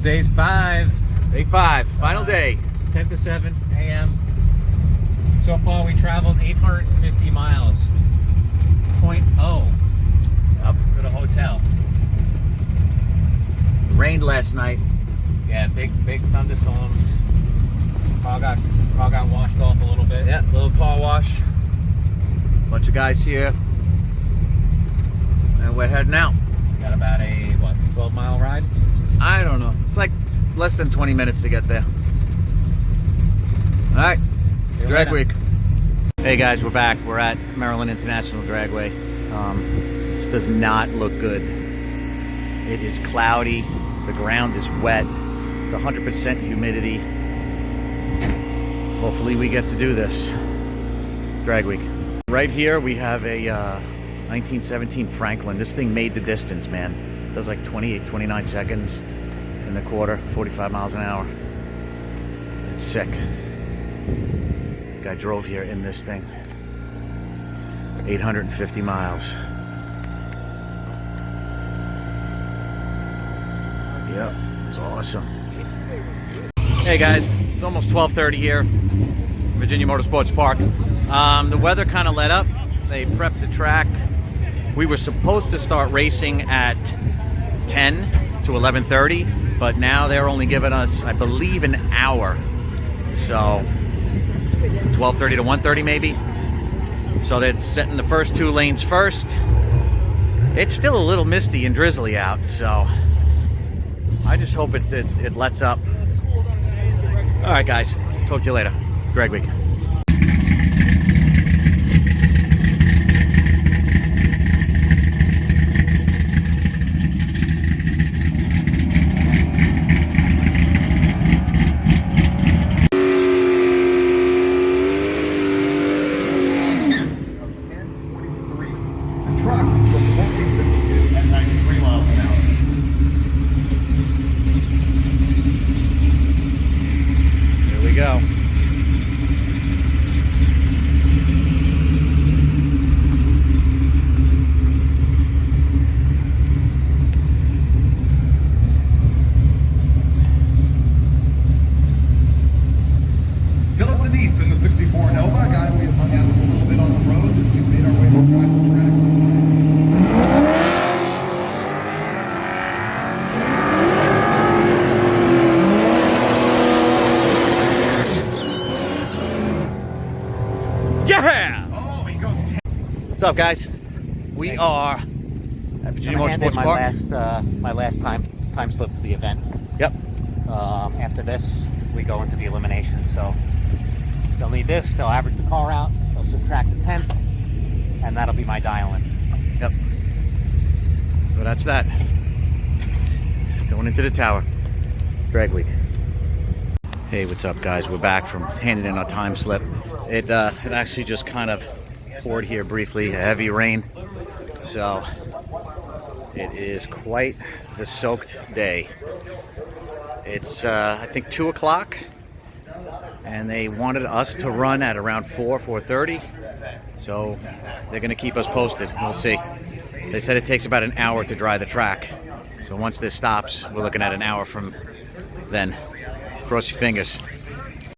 Day's 5. Day 5, final day. 10 to 7 a.m. So far we traveled 850 miles. 0.0 up to the hotel. It rained last night. Yeah, big thunderstorms. Car got washed off a little bit. Yeah, little car wash. Bunch of guys here. And we're heading out. Got about a, 12-mile ride? I don't know. It's like less than 20 minutes to get there. All right, drag week. Hey guys, we're back. We're at Maryland International Dragway. This does not look good. It is cloudy. The ground is wet. It's 100% humidity. Hopefully we get to do this. Drag week. Right here we have a 1917 Franklin. This thing made the distance, man. It does like 28, 29 seconds in the quarter, 45 miles an hour. It's sick. Guy drove here in this thing. 850 miles. Yep, it's awesome. Hey guys, it's almost 12:30 here, Virginia Motorsports Park. The weather kind of let up. They prepped the track. We were supposed to start racing at 10 to 11:30, but now they're only giving us, I believe, an hour. So 12:30 to 1:30 maybe. So they're setting the first 2 lanes first. It's still a little misty and drizzly out, so I just hope it lets up. All right, guys. Talk to you later. Drag week. Go. Philip Denise in the 64 Nova. Guy, we have hung out a little bit on the road as we made our way to the track. Yeah! Oh, he goes 10. What's up, guys? We are at Virginia Motorsports Park. My last time slip for the event. Yep. After this, we go into the elimination. So they'll need this. They'll average the car out. They'll subtract the 10th, and that'll be my dial-in. Yep. So that's that. Going into the tower. Drag week. Hey, what's up, guys? We're back from handing in our time slip. It actually just kind of poured here briefly, a heavy rain. So it is quite the soaked day. It's I think 2 o'clock, and they wanted us to run at around 4:30. So they're gonna keep us posted. We'll see. They said it takes about an hour to dry the track. So once this stops, we're looking at an hour from then. Cross your fingers.